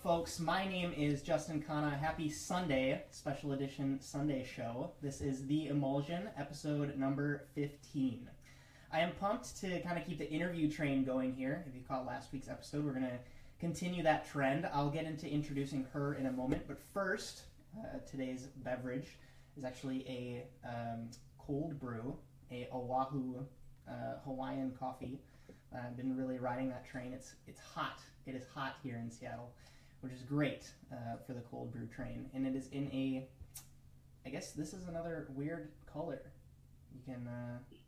up, folks? My name is Justin Khanna. Happy Sunday, special edition Sunday show. This is the Emulsion, episode number 15. I am pumped to kind of keep the interview train going here. If you caught last week's episode, we're going to continue that trend. I'll get into introducing her in a moment, but first, today's beverage is actually a cold brew, a Oahu Hawaiian coffee. I've been really riding that train. It's hot. It is hot here in Seattle, which is great for the cold brew train. And it is in a, I guess this is another weird color. You can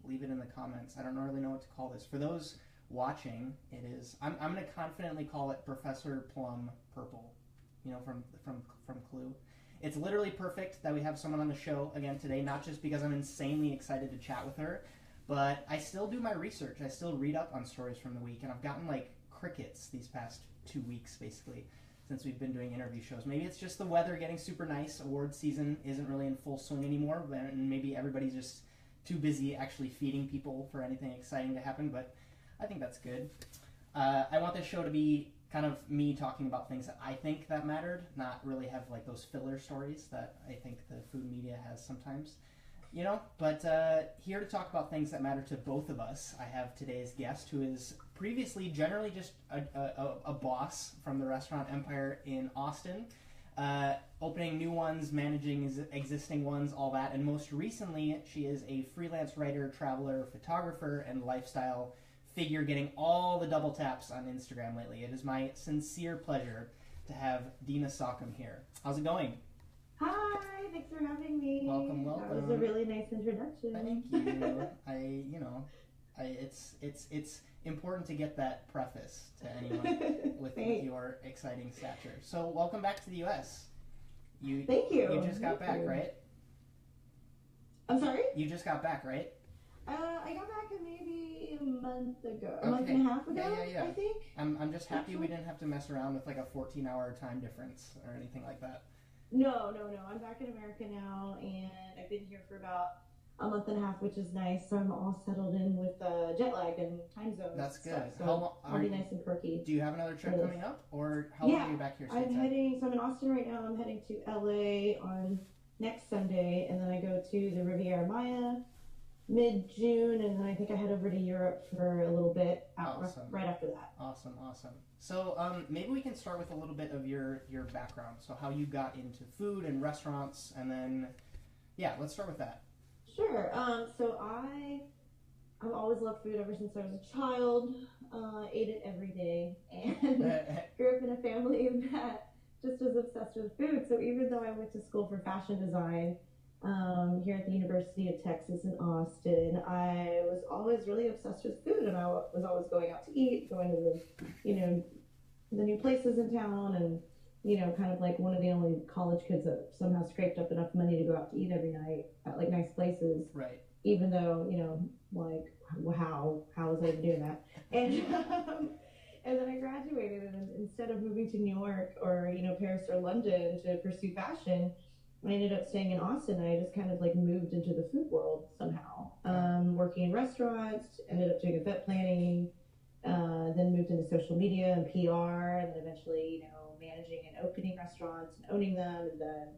leave it in the comments. I don't really know what to call this. For those watching, it is, I'm going to confidently call it Professor Plum Purple, you know, from Clue. It's literally perfect that we have someone on the show again today, not just because I'm insanely excited to chat with her, but I still do my research. I still read up on stories from the week, and I've gotten like crickets these past 2 weeks, basically, since we've been doing interview shows. Maybe it's just the weather getting super nice. Award season isn't really in full swing anymore, and maybe everybody's just too busy actually feeding people for anything exciting to happen, but I think that's good. I want this show to be kind of me talking about things that I think that mattered, not really have like those filler stories that I think the food media has sometimes. You know, but here to talk about things that matter to both of us, I have today's guest, who is previously generally just a boss from the restaurant empire in Austin, opening new ones, managing existing ones, all that, and most recently she is a freelance writer, traveler, photographer, and lifestyle figure, getting all the double taps on Instagram lately. It is my sincere pleasure to have DEANA SAUKUM here. How's it going? Hi, thanks for having me. Welcome. That was a really nice introduction. Thank you. It's important to get that preface to anyone with your exciting stature. So, welcome back to the U.S. Thank you. You just got back, right? I'm sorry? You just got back, right? I got back maybe a month ago. A month and a half ago, yeah. I think. I'm just happy we didn't have to mess around with like a 14-hour time difference or anything like that. No. I'm back in America now, and I've been here for about a month and a half, which is nice. So I'm all settled in with jet lag and time zones. That's good. Stuff, so I'll be nice and perky. Do you have another trip coming up, or how long are you back here? I'm heading. So I'm in Austin right now. I'm heading to LA on next Sunday, and then I go to the Riviera Maya mid-June, and then I think I head over to Europe for a little bit right after that. Awesome. So maybe we can start with a little bit of your background. So how you got into food and restaurants, and then, yeah, let's start with that. Sure. So I've always loved food ever since I was a child. Ate it every day, and grew up in a family that just was obsessed with food. So even though I went to school for fashion design, here at the University of Texas in Austin, I was always really obsessed with food, and I was always going out to eat, going to the new places in town, and kind of like one of the only college kids that somehow scraped up enough money to go out to eat every night at like nice places. Right. Even though like how was I even doing that? And then I graduated, and instead of moving to New York or Paris or London to pursue fashion, I ended up staying in Austin. I just kind of like moved into the food world somehow. Working in restaurants, ended up doing event planning, then moved into social media and PR, and then eventually, managing and opening restaurants and owning them. And then,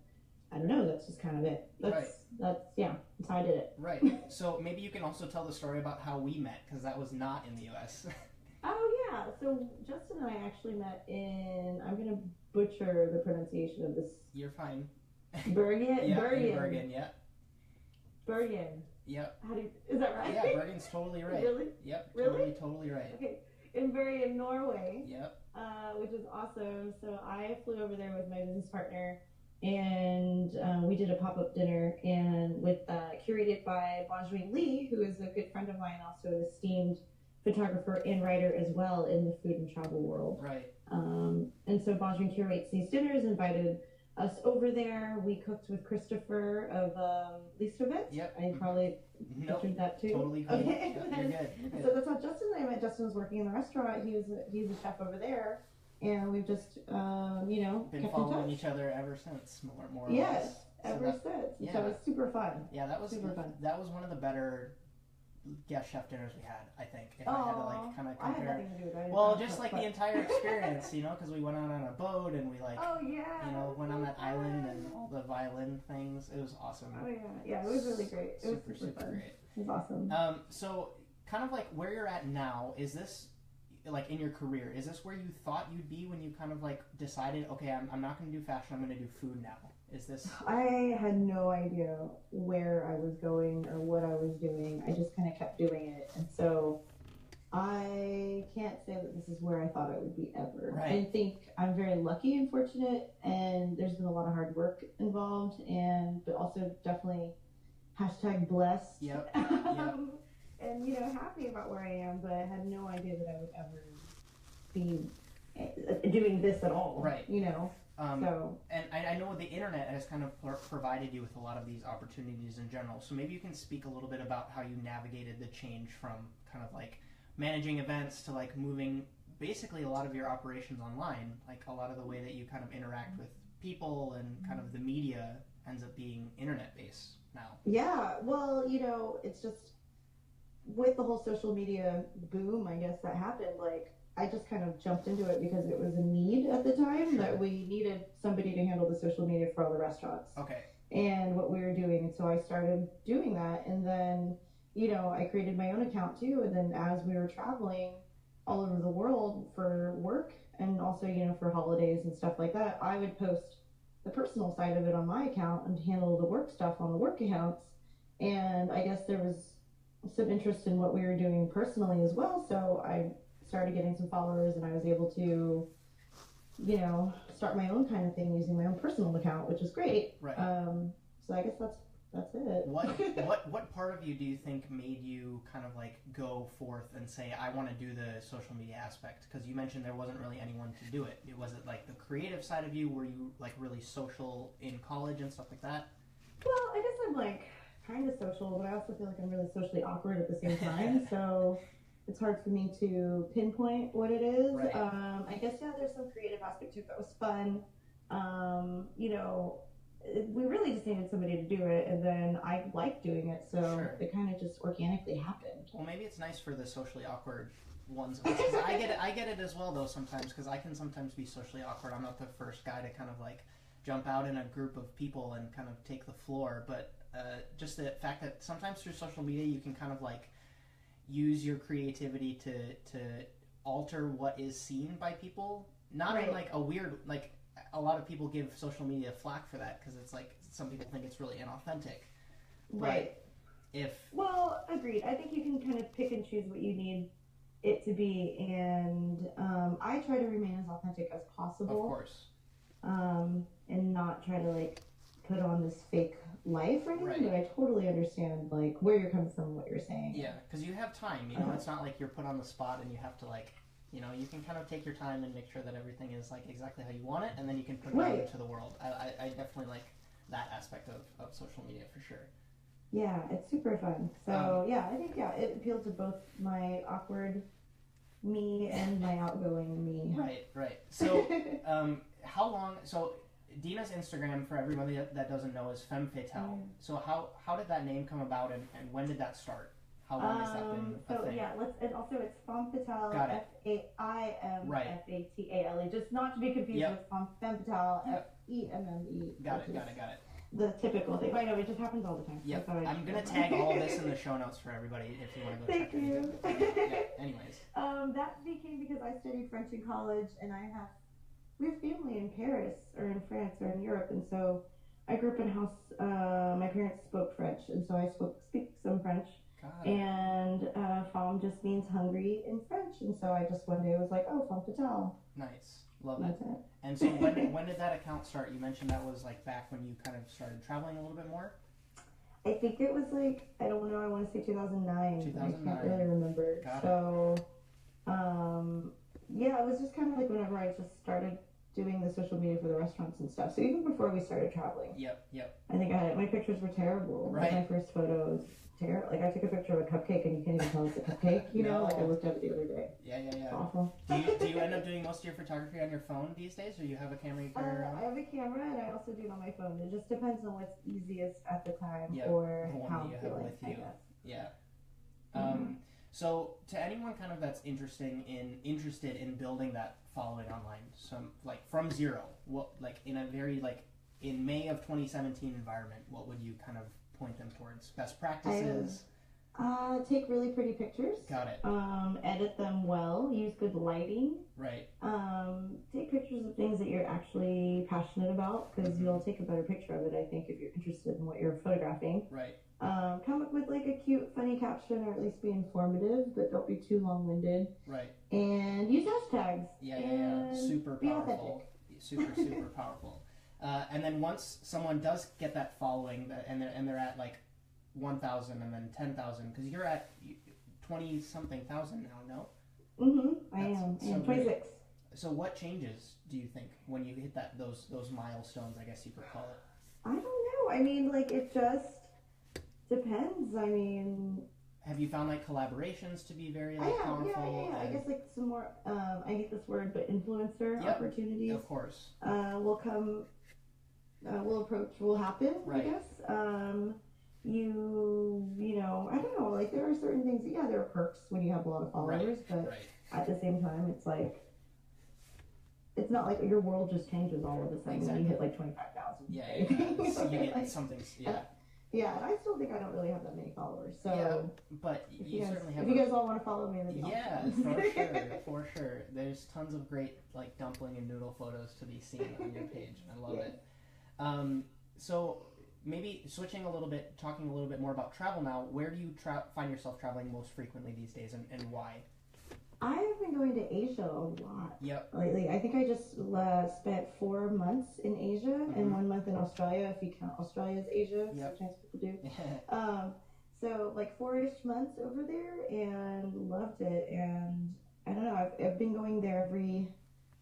I don't know, that's just kind of it. That's how I did it. Right. So maybe you can also tell the story about how we met, because that was not in the U.S. Oh, yeah. So Justin and I actually met I'm going to butcher the pronunciation of this. You're fine. Bergen? Yeah, Bergen, yeah. Bergen. Yep. Is that right? Yeah, Bergen's totally right. Really? Yep. Really? Totally right. Okay. In Bergen, Norway. Yep. Which is awesome. So I flew over there with my business partner, and we did a pop-up dinner, and curated by Bonjour Lee, who is a good friend of mine, also an esteemed photographer and writer as well in the food and travel world. Right. And so Bonjour curates these dinners, invited us over there. We cooked with Christopher of Least-O-Vent. Yep. I probably butchered that too. Totally cool. Okay. Yep, you're good. So that's how Justin and I met. Justin was working in the restaurant. He's a chef over there, and we've just been following each other ever since, more or less. Ever since. Yeah. So it's super fun. Yeah, that was super fun. That was one of the better guest chef dinners we had, I think. If I had to like kind of I had compare. nothing to do with it. Well, just like the entire experience, you know, because we went out on a boat and we like, oh yeah, you know, went on that island and all the violin things. It was awesome. Oh yeah, yeah, it was really great. It was super fun. great. It was awesome. So kind of like where you're at now, is this like in your career? Is this where you thought you'd be when you kind of like decided, okay, I'm not going to do fashion, I'm going to do food now? Is this? I had no idea where I was going or what I was doing. I just kind of kept doing it, and so I can't say that this is where I thought I would be ever. Right. I think I'm very lucky and fortunate, and there's been a lot of hard work involved, but also definitely #blessed. Yep. And you know, happy about where I am, but I had no idea that I would ever be doing this at all. Right. You know. And I know the internet has kind of provided you with a lot of these opportunities in general. So maybe you can speak a little bit about how you navigated the change from kind of like managing events to like moving basically a lot of your operations online. Like a lot of the way that you kind of interact with people and kind of the media ends up being internet based now. Yeah, well, you know, it's just with the whole social media boom, I guess that happened, like I just kind of jumped into it because it was a need at the time that we needed somebody to handle the social media for all the restaurants. Okay. And what we were doing. And so I started doing that. And then, you know, I created my own account too. And then as we were traveling all over the world for work and also, you know, for holidays and stuff like that, I would post the personal side of it on my account and handle the work stuff on the work accounts. And I guess there was some interest in what we were doing personally as well. So I started getting some followers, and I was able to, you know, start my own kind of thing using my own personal account, which is great. Right. So I guess that's it. What part of you do you think made you kind of like go forth and say, I want to do the social media aspect? Because you mentioned there wasn't really anyone to do it. Was it like the creative side of you? Were you like really social in college and stuff like that? Well, I guess I'm like kind of social, but I also feel like I'm really socially awkward at the same time. So it's hard for me to pinpoint what it is. Right. I guess, yeah, there's some creative aspect to it that was fun. You know, we really just needed somebody to do it, and then I liked doing it, so it kind of just organically happened. Well, maybe it's nice for the socially awkward ones. I get it as well, though, sometimes, because I can sometimes be socially awkward. I'm not the first guy to kind of like jump out in a group of people and kind of take the floor, but just the fact that sometimes through social media you can kind of like use your creativity to alter what is seen by people, not in like a weird, like a lot of people give social media flack for that because it's like some people think it's really inauthentic. Right. Well, agreed. I think you can kind of pick and choose what you need it to be, and I try to remain as authentic as possible. Of course. And not try to like put on this fake life or anything, but I totally understand like where you're coming from and what you're saying. Yeah, because you have time, you know, it's not like you're put on the spot and you have to like, you know, you can kind of take your time and make sure that everything is like exactly how you want it, and then you can put it out into the world. I definitely like that aspect of social media for sure. Yeah, it's super fun. So yeah, I think it appealed to both my awkward me and my outgoing me. Right. So how long, so DEANA's Instagram, for everybody that doesn't know, is Femme Fatale. So how did that name come about, and when did that start? How long has that been a thing? Yeah, and also it's Femme Fatale, FAIMFATALE, just not to be confused with Femme Fatale, FEMME. Got it. The typical thing. I know, it just happens all the time. Yep. I'm going to tag all this in the show notes for everybody if you want to go check it out. Anyways. That became because I studied French in college, and we have family in Paris or in France or in Europe, and so I grew up in a house, my parents spoke French, and so I speak some French. And femme just means hungry in French, and so I just one day was like, oh, Femme Fatale. Nice. Love it. That's it. And so when did that account start? You mentioned that was like back when you kind of started traveling a little bit more? I think it was like, I don't know, I want to say 2009. 2009. I can't really remember. Got it. Yeah, it was just kind of like whenever I just started doing the social media for the restaurants and stuff. So even before we started traveling. Yep. I think my pictures were terrible. Right. Like my first photo was terrible. Like I took a picture of a cupcake and you can't even tell it's a cupcake, you know? Like I looked at it the other day. Yeah. It's awful. Do you end up doing most of your photography on your phone these days, or you have a camera you carry around? I have a camera, and I also do it on my phone. It just depends on what's easiest at the time, Yep. or The one how that I'm you have feeling, with I you. guess. Yeah. So to anyone kind of that's interested in building that following online, some like from zero, what like in a very like in May of 2017 environment, what would you kind of point them towards? Best practices? Take really pretty pictures. Got it. Edit them well. Use good lighting. Right. Take pictures of things that you're actually passionate about, because you'll take a better picture of it, I think, if you're interested in what you're photographing. Right. Come up with like a cute, funny caption, or at least be informative, but don't be too long-winded. Right. And use hashtags. Yeah. Super powerful. Super powerful. And then once someone does get that following, and they're at like 1,000 and then 10,000, because you're at 20-something thousand now, no? I am. So 26. So what changes do you think when you hit those milestones, I guess you could call it? I don't know. I mean, like, it just depends. I mean, have you found like collaborations to be very like powerful? Yeah. I guess like some more. I hate this word, but influencer opportunities. Of course. Will come. Will happen. Right. I guess. You know, I don't know. Like, there are certain things. Yeah, there are perks when you have a lot of followers, but at the same time, it's like, it's not like your world just changes all of a sudden when you hit like 25,000. Yeah. So you get something. Yeah. Yeah, and I still think I don't really have that many followers. So, but you certainly have. If you guys all want to follow me, then for sure. There's tons of great like dumpling and noodle photos to be seen on your page. I love it. So maybe switching a little bit, talking a little bit more about travel now. Where do you find yourself traveling most frequently these days, and why? I have been going to Asia a lot. Yep. Lately, I think I just spent 4 months in Asia and 1 month in Australia, if you count Australia as Asia. Yep. Sometimes people do. So like 4-ish months over there, and loved it. And I don't know, I've been going there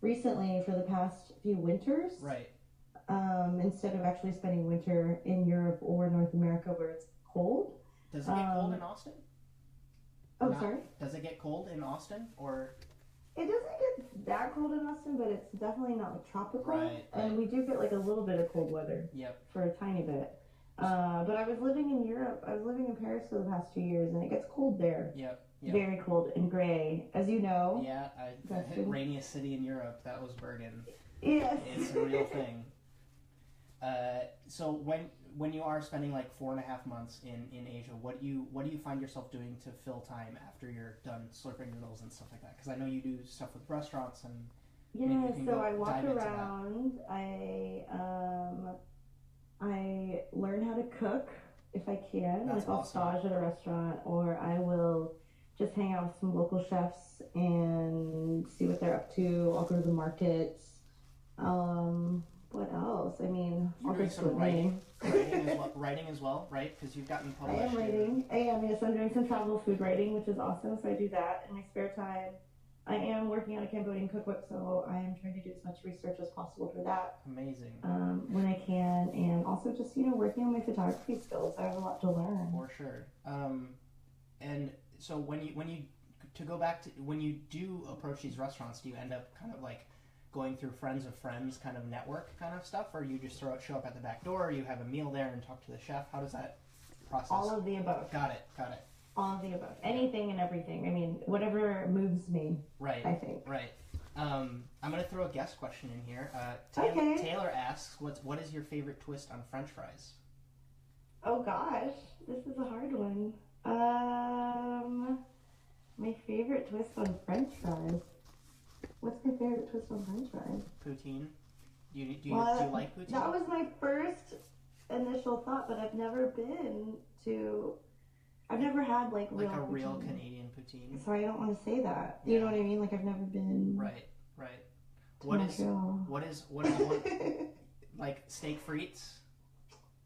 recently for the past few winters. Right. Instead of actually spending winter in Europe or North America where it's cold. Does it get cold in Austin? Sorry? Does it get cold in Austin, or? It doesn't get that cold in Austin, but it's definitely not like tropical. Right. And we do get like a little bit of cold weather. Yep. For a tiny bit. But I was living in Europe. I was living in Paris for the past 2 years, and it gets cold there. Yep. Very cold and gray, as you know. Yeah, the rainiest city in Europe. That was Bergen. Yes. It's a real thing. So when you are spending like 4.5 months in Asia, what do you find yourself doing to fill time after you're done slurping noodles and stuff like that? Because I know you do stuff with restaurants and. Yeah, so I walk around. I learn how to cook if I can. That's I'll stage at a restaurant, or I will just hang out with some local chefs and see what they're up to. I'll go to the markets. What else? I mean, you're doing some writing as well, right? Because you've gotten published. I am writing. Yes, I'm doing some travel food writing, which is awesome. So I do that in my spare time. I am working on a Cambodian cookbook, so I am trying to do as much research as possible for that. Amazing. When I can, and also just working on my photography skills. I have a lot to learn. For sure. And so when you do approach these restaurants, do you end up kind of like going through friends of friends kind of network kind of stuff, or you just show up at the back door, or you have a meal there and talk to the chef? How does that process? All of the above. Got it. All of the above. Anything and everything. I mean, whatever moves me. Right. I think. Right. I'm going to throw a guest question in here. Taylor asks, what is your favorite twist on French fries? Oh gosh, this is a hard one. My favorite twist on French fries. What's my favorite twist on French fries? Poutine. Do you like poutine? That was my first initial thought, but I've never had like a real Canadian poutine. So I don't want to say that. You know what I mean? Like, I've never been. Right. What is like steak frites?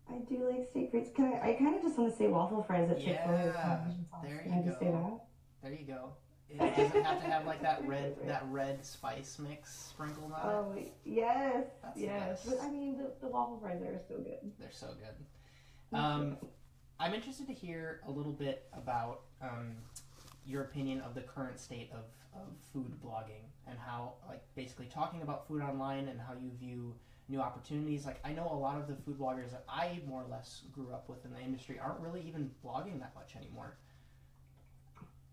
I do like steak frites. I kind of just want to say waffle fries at Chick-fil-A. Yeah. There you go. Can I just say that? There you go. It doesn't have to have like that red spice mix sprinkled on it. Oh yes, That's yes. But I mean, the waffle fries are so good. They're so good. I'm interested to hear a little bit about your opinion of the current state of food blogging, and how, like, basically talking about food online and how you view new opportunities. Like, I know a lot of the food bloggers that I more or less grew up with in the industry aren't really even blogging that much anymore.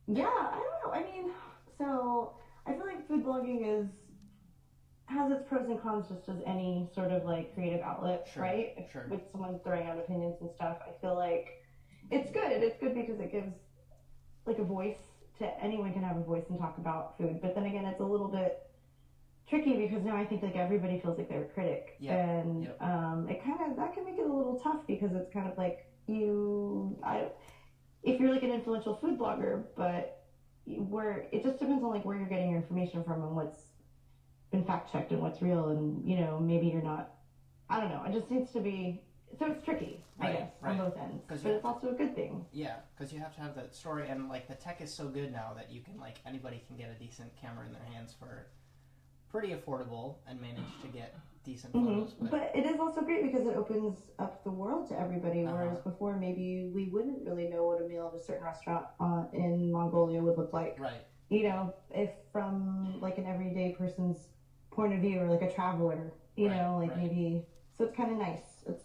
Yeah, I don't know. I mean, so I feel like food blogging has its pros and cons just as any sort of like creative outlet, Sure, right? sure. With someone throwing out opinions and stuff, I feel like it's good. It's good because it gives like a voice to anyone can have a voice and talk about food. But then again, it's a little bit tricky because now I think like everybody feels like they're a critic, and it kind of that can make it a little tough because it's kind of like if you're like an influential food blogger, but where it just depends on like where you're getting your information from and what's been fact checked and what's real, and maybe you're not. I don't know. It just needs to be. So it's tricky, I guess, on both ends. But it's also a good thing. Yeah, because you have to have that story, and like the tech is so good now that you can like anybody can get a decent camera in their hands for pretty affordable and manage to get decent photos. But it is also great because it opens up the world to everybody, whereas before maybe we wouldn't really know what a meal at a certain restaurant in Mongolia would look like. Right. If from like an everyday person's point of view or like a traveler, maybe. So it's kind of nice.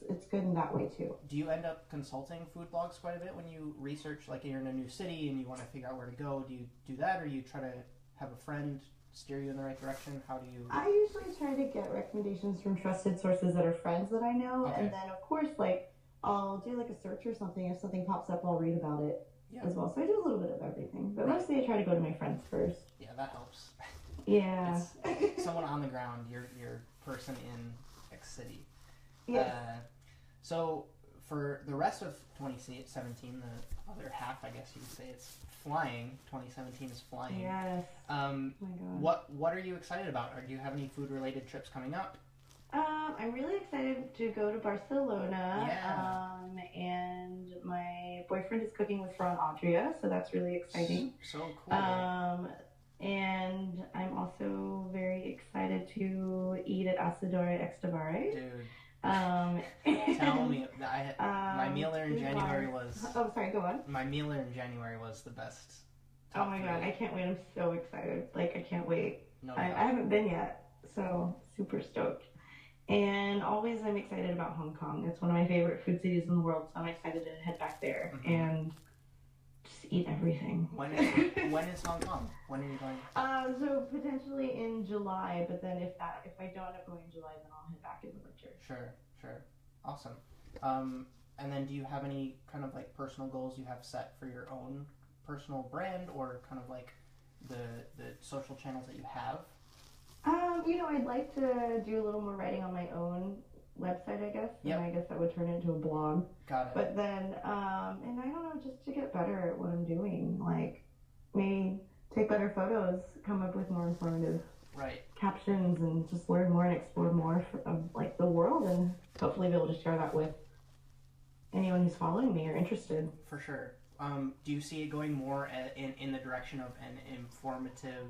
It's good in that way too. Do you end up consulting food blogs quite a bit when you research, like you're in a new city and you want to figure out where to go? Do you do that, or you try to have a friend steer you in the right direction? How do you? I usually try to get recommendations from trusted sources that are friends that I know, and then of course like I'll do like a search or something. If something pops up, I'll read about it as well. So I do a little bit of everything, but mostly I try to go to my friends first. Yeah, that helps. Yeah. It's someone on the ground. Your person in X city. Yes. So for the rest of 2017, the other half, I guess you would say, it's flying. 2017 is flying. Yes. Oh my God. What are you excited about? Or do you have any food related trips coming up? I'm really excited to go to Barcelona. Yeah. And my boyfriend is cooking with Ron Adria, so that's really exciting. So cool. And I'm also very excited to eat at Asadore Extavare. Dude. Tell me, my meal there in January was. Oh, sorry. Go on. My meal there in January was the best. Oh my God, I can't wait! I'm so excited. Like I can't wait. No, I haven't been yet, so super stoked. And always, I'm excited about Hong Kong. It's one of my favorite food cities in the world, so I'm excited to head back there and just eat everything. When is Hong Kong? When are you going? So potentially in July, but then if I don't end up going in July, then I'll head back in the winter. Sure. Awesome. And then do you have any kind of like personal goals you have set for your own personal brand, or kind of like the social channels that you have? I'd like to do a little more writing on my own website, I guess. Yep. And I guess that would turn into a blog. Got it. But then, and I don't know, just to get better at what I'm doing, like maybe take better photos, come up with more informative captions, and just learn more and explore more of like the world, and hopefully be able to share that with anyone who's following me or interested. For sure. Do you see it going more in the direction of an informative,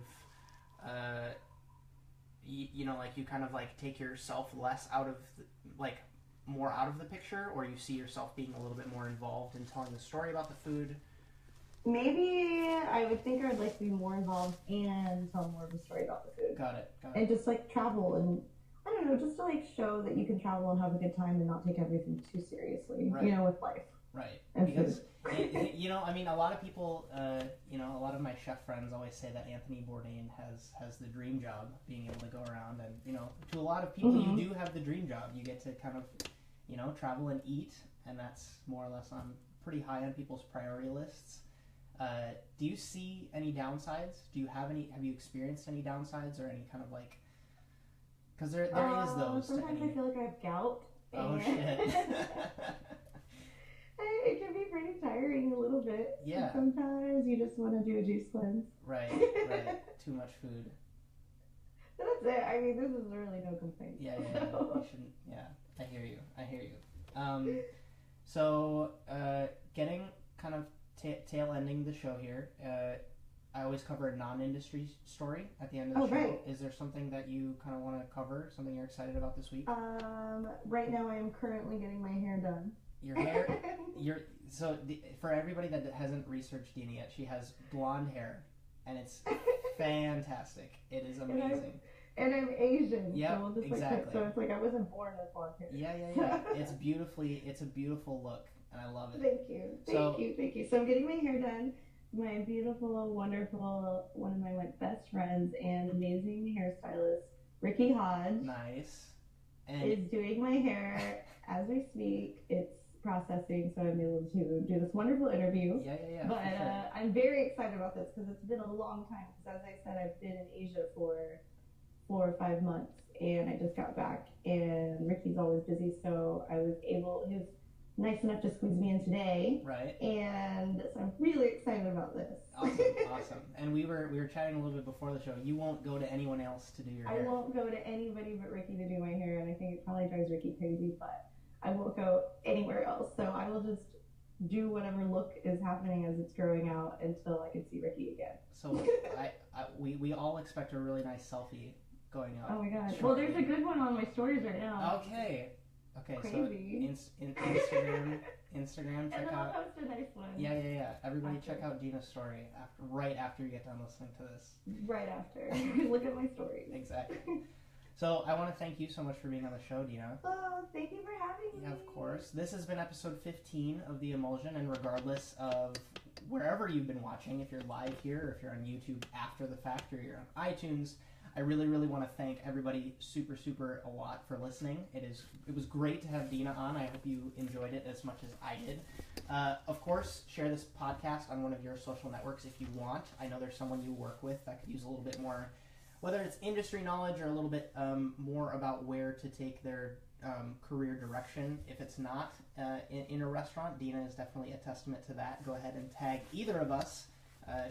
like you kind of like take yourself less out of more out of the picture, or you see yourself being a little bit more involved in telling the story about the food? Maybe I would think I'd like to be more involved and tell more of the story about the food. Got it. And just like travel, and I don't know, just to like show that you can travel and have a good time and not take everything too seriously, with life. Right. And because, a lot of people, a lot of my chef friends always say that Anthony Bourdain has the dream job, being able to go around and, to a lot of people, you do have the dream job. You get to kind of, travel and eat, and that's more or less on pretty high on people's priority lists. Do you see any downsides? Have you experienced any downsides or any kind of like, because there is those. Sometimes I feel like I have gout. Oh shit. It can be pretty tiring a little bit. Yeah. Sometimes you just want to do a juice cleanse. Right. Too much food. But that's it. I mean, this is really no complaint. Yeah. You shouldn't. Yeah. I hear you. So, getting kind of tail ending the show here, I always cover a non-industry story at the end of the show. Right. Is there something that you kind of want to cover, something you're excited about this week? Right now I am currently getting my hair done. Your hair, for everybody that hasn't researched DEANA yet, she has blonde hair, and it's fantastic. It is amazing. And I'm Asian. Yeah, so exactly. So it's like I wasn't born with blonde hair. Yeah. It's a beautiful look, and I love it. Thank you. So I'm getting my hair done. my beautiful, wonderful, one of my best friends and amazing hairstylist, Ricky Hodge. Nice. And is doing my hair as we speak. It's processing, so I'm able to do this wonderful interview. Yeah. But sure. I'm very excited about this because it's been a long time. Because as I said, I've been in Asia for 4 or 5 months, and I just got back. And Ricky's always busy, so I was able. He was nice enough to squeeze me in today. Right. And so I'm really excited about this. Awesome. And we were chatting a little bit before the show. You won't go to anyone else to do your hair. I won't go to anybody but Ricky to do my hair, and I think it probably drives Ricky crazy, but I won't go anywhere else. So I will just do whatever look is happening as it's growing out until I can see Ricky again. So we all expect a really nice selfie going up. Oh my gosh. shortly. Well, there's a good one on my stories right now. Okay, Crazy. so Instagram, check And then out. I'll post a nice one. Yeah. Everybody After. check out DEANA's story right after you get done listening to this. Right after. Look at my stories. Exactly. So I want to thank you so much for being on the show, DEANA. Oh, thank you for having me. Yeah, of course. This has been episode 15 of The Emulsion, and regardless of wherever you've been watching, if you're live here or if you're on YouTube after the fact or you're on iTunes, I really want to thank everybody super a lot for listening. It was great to have DEANA on. I hope you enjoyed it as much as I did. Of course, share this podcast on one of your social networks if you want. I know there's someone you work with that could use a little bit more, whether it's industry knowledge or a little bit more about where to take their career direction. If it's not in a restaurant, DEANA is definitely a testament to that. Go ahead and tag either of us.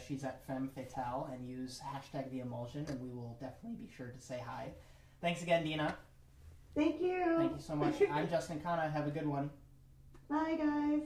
She's at Femme Fatale, and use hashtag The Emulsion, and we will definitely be sure to say hi. Thanks again, DEANA. Thank you. Thank you so much. I'm Justin Khanna. Have a good one. Bye, guys.